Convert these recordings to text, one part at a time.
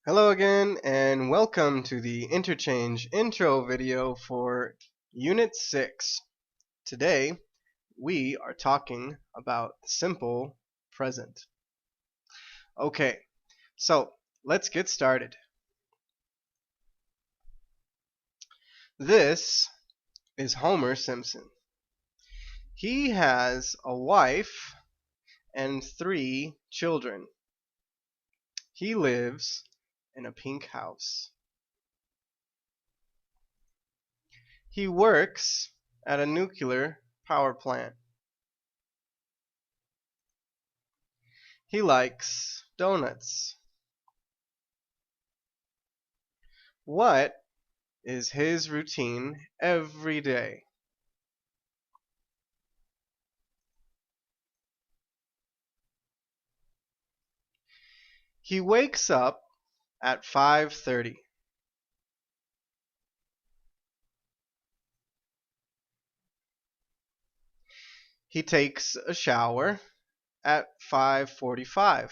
Hello again and welcome to the interchange intro video for Unit 6. Today we are talking about the simple present. Okay, so let's get started. This is Homer Simpson. He has a wife and 3 children. He lives in a pink house. He works at a nuclear power plant. He likes donuts. What is his routine every day? He wakes up at 5:30. He takes a shower at 5:45.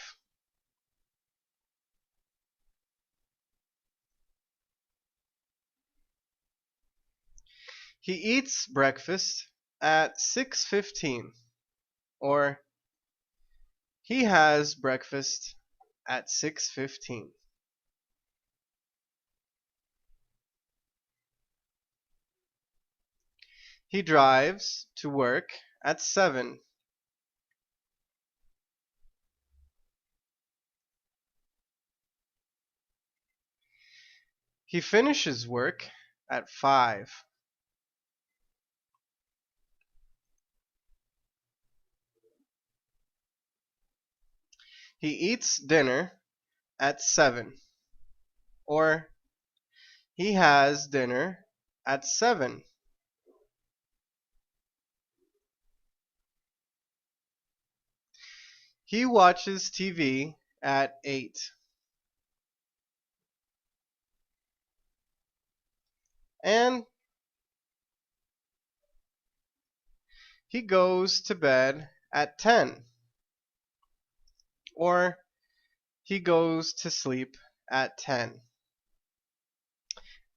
He eats breakfast at 6:15, or he has breakfast at 6:15. He drives to work at 7. He finishes work at 5. He eats dinner at 7, or he has dinner at 7. He watches TV at 8. And he goes to bed at 10. Or he goes to sleep at 10.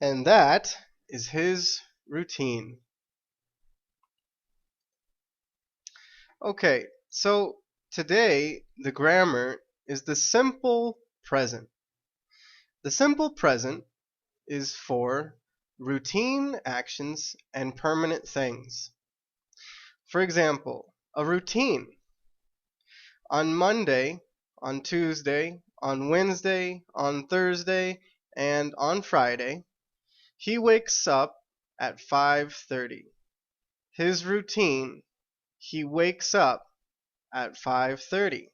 And that is his routine. Okay, so today the grammar is the simple present. The simple present is for routine actions and permanent things. For example, a routine. On Monday, on Tuesday, on Wednesday, on Thursday, and on Friday, he wakes up at 5:30. His routine, he wakes up at 5:30.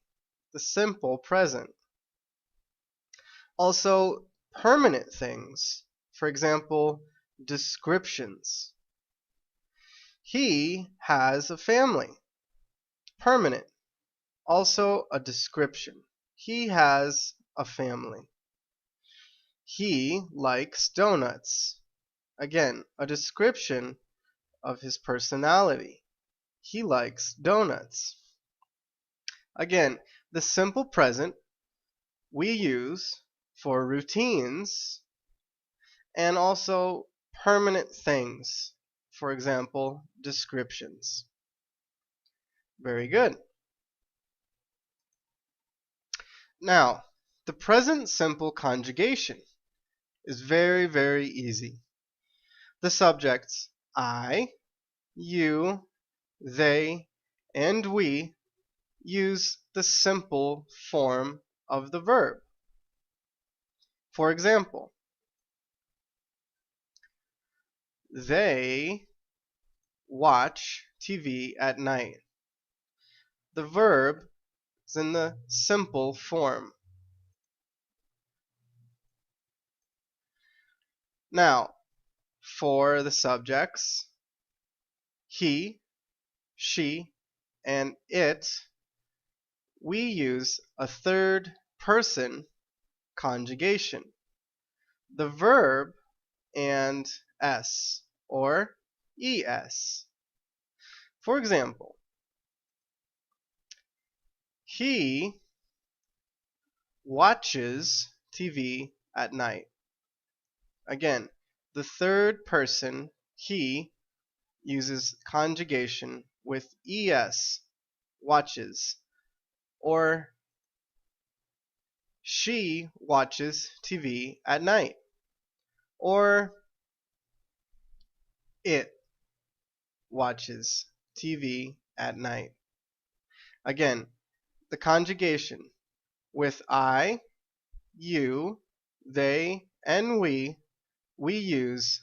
The simple present. Also, permanent things. For example, descriptions. He has a family. Permanent. Also a description. He has a family. He likes donuts. Again, a description of his personality. He likes donuts. Again, the simple present we use for routines and also permanent things. For example, descriptions. Very good. Now, the present simple conjugation is very, very easy. The subjects I, you, they, and we use the simple form of the verb. For example, they watch TV at night. The verb is in the simple form. Now, for the subjects, he, she, and it, we use a third person conjugation. The verb and s, or es. For example, he watches TV at night. Again, the third person, he, uses conjugation with es, watches, or she watches TV at night, or it watches TV at night. Again, the conjugation with I, you, they, and we use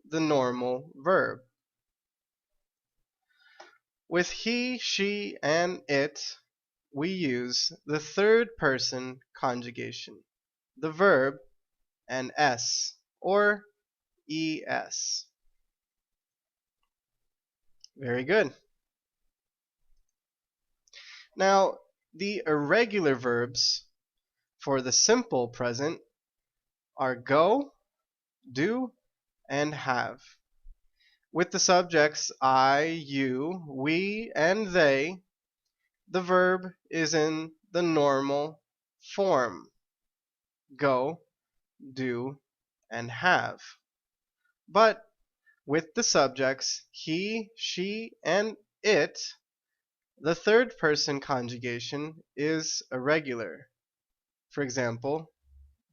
the normal verb. With he, she, and it, we use the third person conjugation, the verb, and s, or es. Very good. Now, the irregular verbs for the simple present are go, do, and have. With the subjects I, you, we, and they, the verb is in the normal form: go, do, and have. But with the subjects he, she, and it, the third person conjugation is irregular. For example,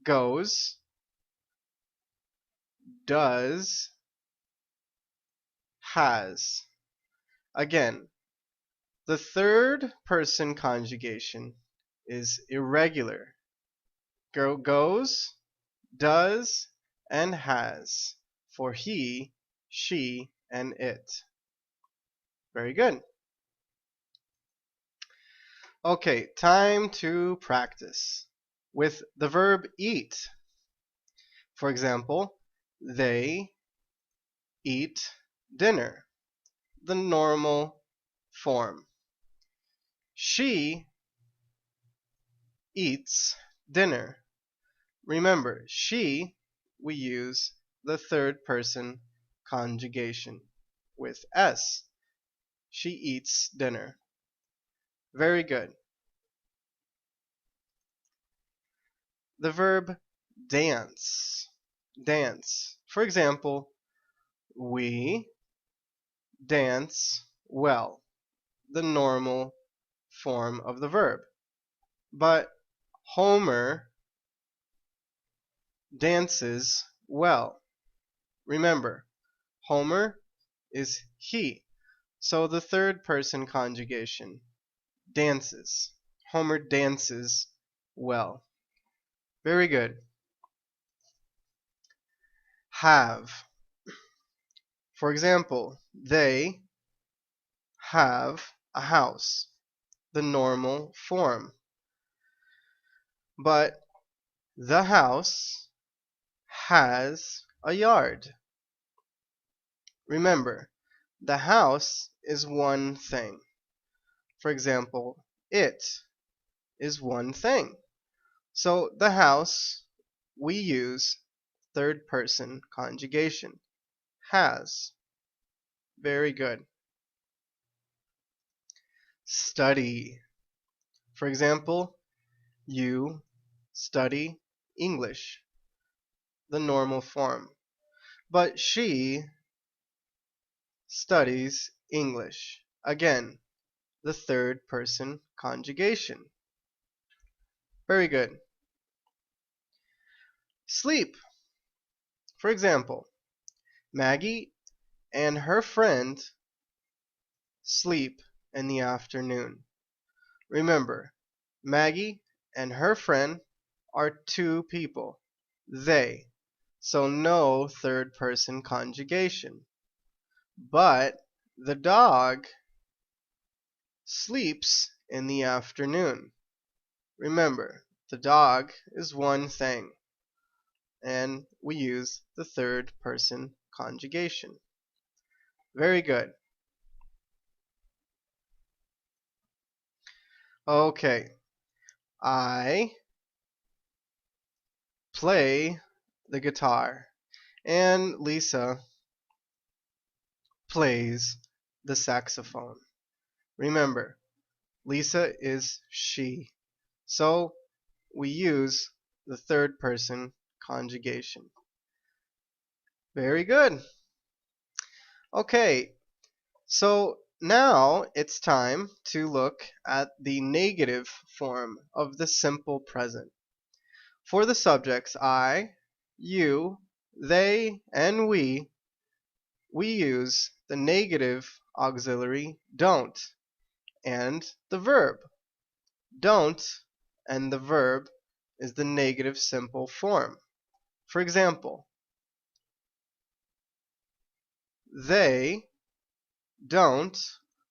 goes, does, has. Again, the third person conjugation is irregular. Goes, does, and has for he, she, and it. Very good. Okay, time to practice with the verb eat. For example, they eat dinner, the normal form. She eats dinner. Remember, she, we use the third person conjugation with s. She eats dinner. Very good. The verb dance. Dance. For example, we dance well, the normal form of the verb. But Homer dances well. Remember, Homer is he, so the third person conjugation, dances. Homer dances well. Very good. Have. For example, they have a house, the normal form. But the house has a yard. Remember, the house is one thing. For example, it is one thing. So the house, we use third person conjugation, has. Very good. Study. For example, you study English, the normal form. But she studies English. Again, the third person conjugation. Very good. Sleep. For example, Maggie and her friend sleep in the afternoon. Remember, Maggie and her friend are two people, they, so no third person conjugation. But the dog sleeps in the afternoon. Remember, the dog is one thing, and we use the third person conjugation. Very good. Okay, I play the guitar, and Lisa plays the saxophone. Remember, Lisa is she, so we use the third person conjugation. Very good. Okay, so now it's time to look at the negative form of the simple present. For the subjects I, you, they, and we use the negative auxiliary don't and the verb. Don't and the verb is the negative simple form. For example, they don't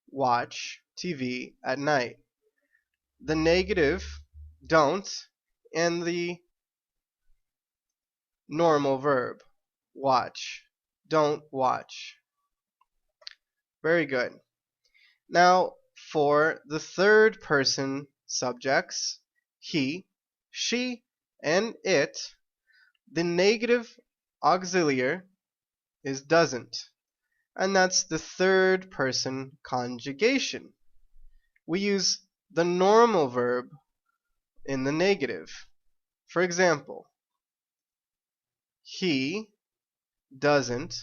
watch TV at night. The negative don't and the normal verb watch. Don't watch. Very good. Now, for the third person subjects, he, she, and it, the negative auxiliary is doesn't. And that's the third person conjugation. We use the normal verb in the negative. For example, he doesn't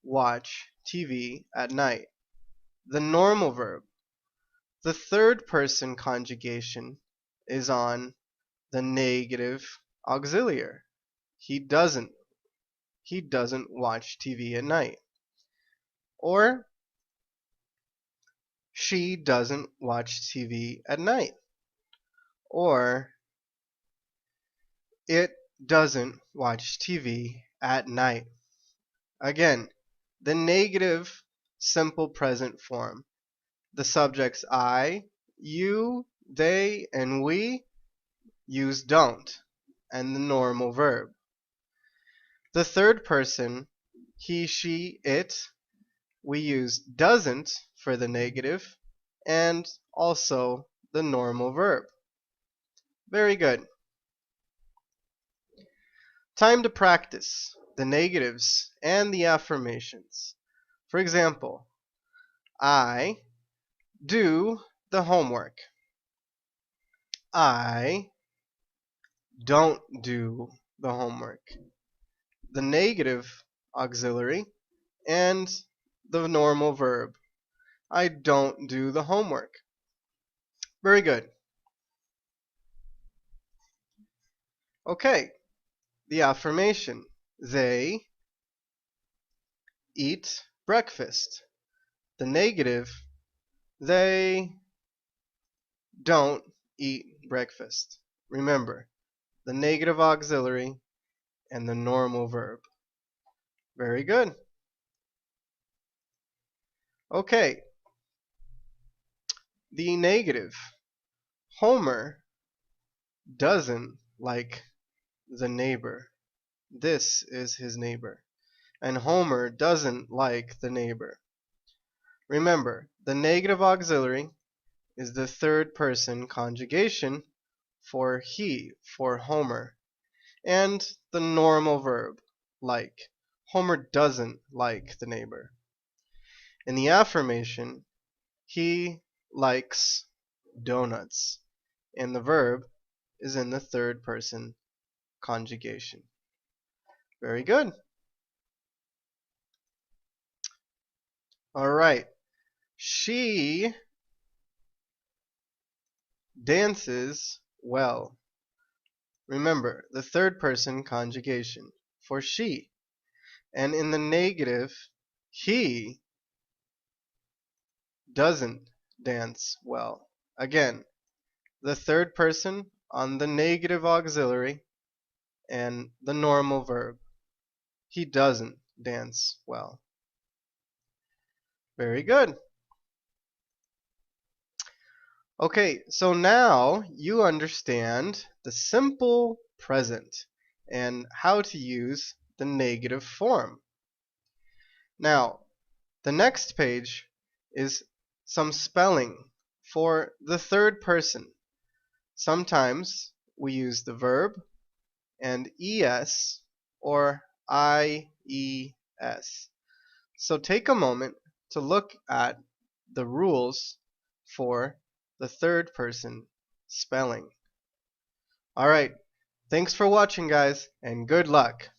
watch TV at night. The normal verb. The third person conjugation is on the negative auxiliary. He doesn't watch TV at night. Or she doesn't watch TV at night. Or it doesn't watch TV at night. Again, the negative simple present form. The subjects I, you, they, and we use don't and the normal verb. The third person, he, she, it, we use doesn't for the negative and also the normal verb. Very good. Time to practice the negatives and the affirmations. For example, I do the homework. I don't do the homework. The negative auxiliary and the normal verb. I don't do the homework. Very good. Okay, the affirmation. They eat breakfast. The negative, they don't eat breakfast. Remember, the negative auxiliary and the normal verb. Very good. Okay, the negative. Homer doesn't like the neighbor. This is his neighbor. And Homer doesn't like the neighbor. Remember, the negative auxiliary is the third person conjugation for he, for Homer, and the normal verb, like. Homer doesn't like the neighbor. In the affirmation, he likes donuts, and the verb is in the third person conjugation. Very good. All right. She dances well. Remember, the third person conjugation for she. And in the negative, he doesn't dance well. Again, the third person on the negative auxiliary and the normal verb. He doesn't dance well. Very good. Okay, so now you understand the simple present and how to use the negative form. Now, the next page is some spelling for the third person. Sometimes we use the verb and es or ies. So take a moment to look at the rules for the third person spelling. Alright, Thanks for watching, guys, and good luck!